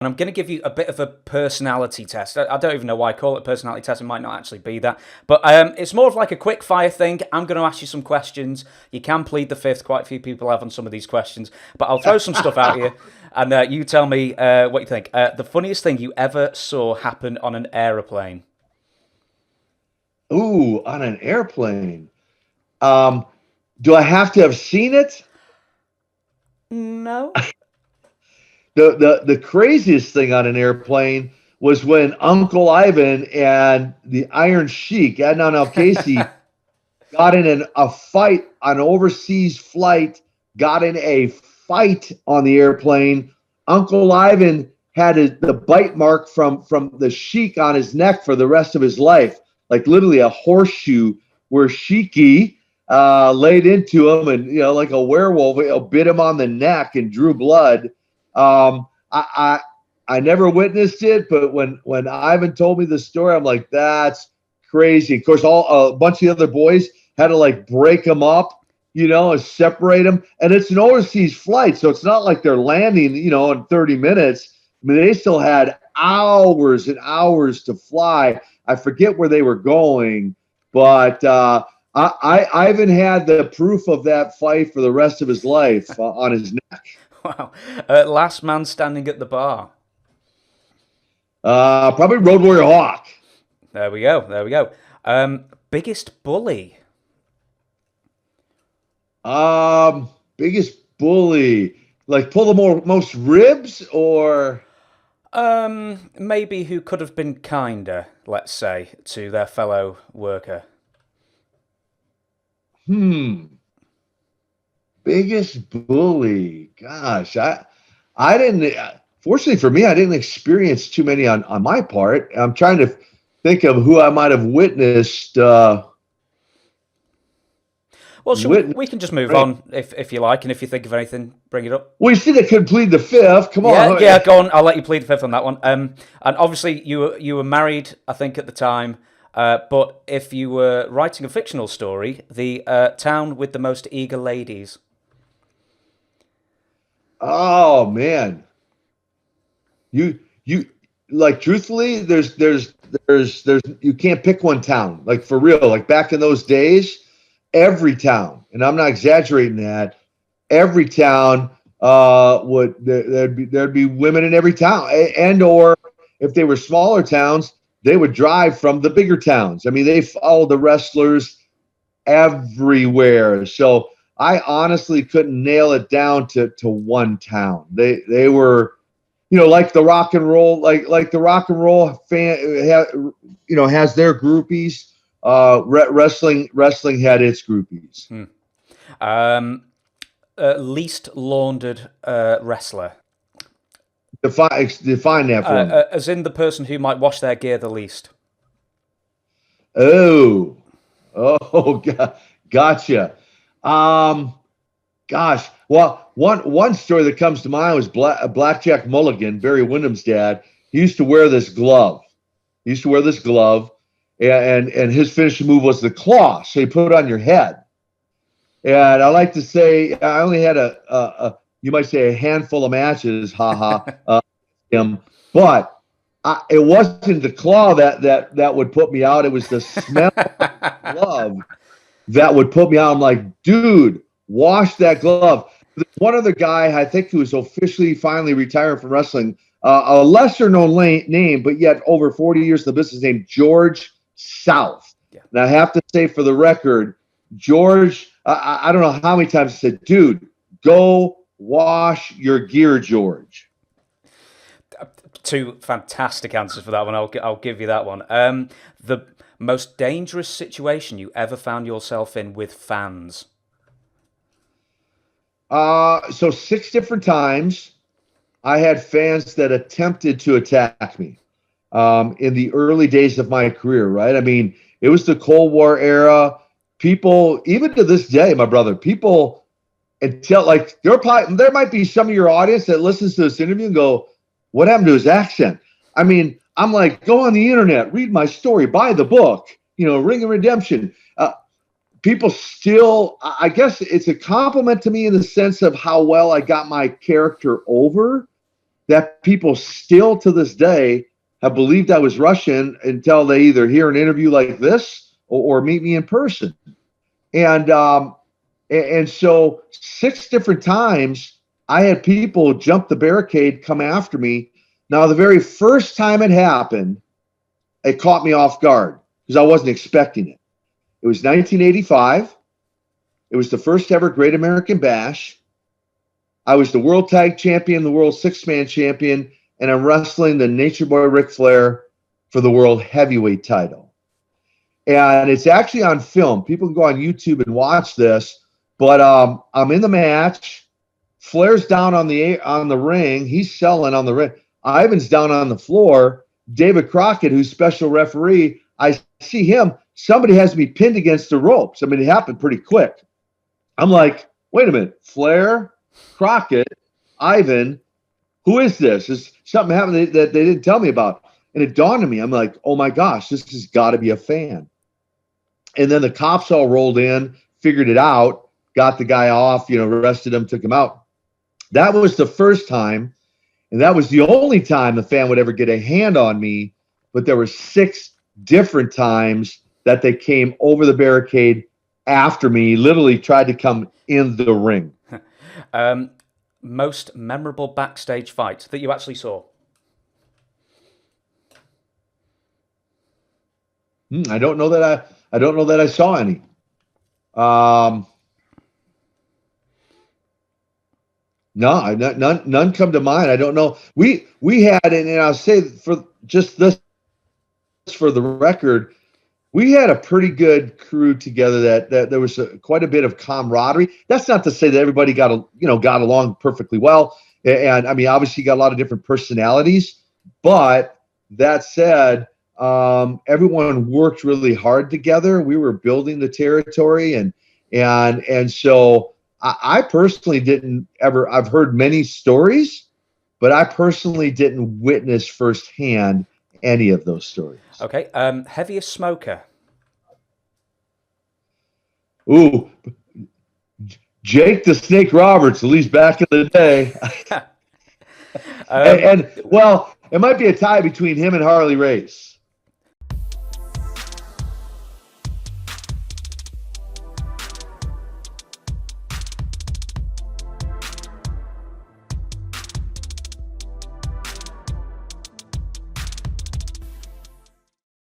And I'm going to give you a bit of a personality test. I don't even know why I call it a personality test. It might not actually be that. But it's more of like a quick fire thing. I'm going to ask you some questions. You can plead the fifth. Quite a few people have on some of these questions. But I'll throw some stuff out here. And you tell me what you think. The funniest thing you ever saw happen on an aeroplane? Ooh, on an airplane. Um, do I have to have seen it? No. The craziest thing on an airplane was when Uncle Ivan and the Iron Sheik, Adnan Al Casey, got in a fight on an overseas flight, got in a fight on the airplane. Uncle Ivan had the bite mark from the Sheik on his neck for the rest of his life, like literally a horseshoe where Sheiky laid into him and, like a werewolf, bit him on the neck and drew blood. I never witnessed it, but when Ivan told me the story, I'm like, that's crazy. Of course, a bunch of the other boys had to like break them up, and separate them. And it's an overseas flight, so it's not like they're landing, in 30 minutes. I mean, they still had hours and hours to fly. I forget where they were going, but Ivan had the proof of that fight for the rest of his life on his neck. Wow. Last man standing at the bar. Probably Road Warrior Hawk. There we go. There we go. Biggest bully. Biggest bully. Like pull the most ribs or Maybe who could have been kinder, let's say, to their fellow worker. biggest bully. Gosh, I didn't. Fortunately for me, I didn't experience too many on my part. I'm trying to think of who I might have witnessed. Well, Witness. we can just move on if you like, and if you think of anything, bring it up. We see that could plead the fifth. Come Yeah, on. yeah, go on. I'll let you plead the fifth on that one. And obviously you were married, I think, at the time. But if you were writing a fictional story, the town with the most eager ladies. Oh man, you like truthfully, there's you can't pick one town like for real. Like back in those days, every town, and I'm not exaggerating that, every town there'd be women in every town, and or if they were smaller towns, they would drive from the bigger towns. I mean, they followed the wrestlers everywhere. So I honestly couldn't nail it down to one town. They were, like the rock and roll, like the rock and roll fan, has their groupies. Wrestling had its groupies. Um, Least laundered wrestler. Define that for me. As in the person who might wash their gear the least. Oh, oh, gotcha. Um, Gosh, well, one story that comes to mind was Blackjack Mulligan, Barry Windham's dad. He used to wear this glove. He used to wear this glove, and his finishing move was the claw. So you put it on your head. And I like to say I only had you might say a handful of matches, haha, him, but it wasn't the claw that would put me out. It was the smell of the glove that would put me out. I'm like, dude, wash that glove. There's one other guy, I think, who is officially finally retired from wrestling, a lesser known name, but yet over 40 years in the business, named George South. Yeah. And I have to say, for the record, George, I don't know how many times I said, dude, go wash your gear, George. Two fantastic answers for that one. I'll give you that one. The most dangerous situation you ever found yourself in with fans? So 6 different times I had fans that attempted to attack me in the early days of my career, right? I mean, it was the Cold War era. People, even to this day, my brother, people until like there might be some of your audience that listens to this interview and go, what happened to his accent? I mean, I'm like, go on the internet, read my story, buy the book, Ring of Redemption. People still, I guess it's a compliment to me in the sense of how well I got my character over. that people still to this day have believed I was Russian until they either hear an interview like this or meet me in person. And so 6 different times I had people jump the barricade, come after me. Now, the very first time it happened, it caught me off guard because I wasn't expecting it. It was 1985. It was the first ever Great American Bash. I was the world tag champion, the world 6-man champion, and I'm wrestling the Nature Boy Ric Flair for the world heavyweight title. And it's actually on film. People can go on YouTube and watch this. But I'm in the match. Flair's down on the ring. He's selling on the ring. Ivan's down on the floor. David Crockett, who's special referee, I see him. Somebody has me pinned against the ropes. I mean, it happened pretty quick. I'm like, wait a minute. Flair, Crockett, Ivan, who is this? Is something happened that they didn't tell me about? And it dawned on me. I'm like, oh my gosh, this has got to be a fan. And then the cops all rolled in, figured it out, got the guy off, arrested him, took him out. That was the first time, and that was the only time the fan would ever get a hand on me. But there were 6 different times that they came over the barricade after me, literally tried to come in the ring. Most memorable backstage fight that you actually saw? I don't know that I saw any. No, none come to mind. I don't know. We had, and I'll say for just this, for the record, we had a pretty good crew together. That there was quite a bit of camaraderie. That's not to say that everybody got along perfectly well. And I mean, obviously, you got a lot of different personalities. But that said, everyone worked really hard together. We were building the territory, and so I personally didn't ever. I've heard many stories, but I personally didn't witness firsthand any of those stories. Okay. Heaviest smoker? Ooh, Jake the Snake Roberts, at least back in the day. And well, it might be a tie between him and Harley Race.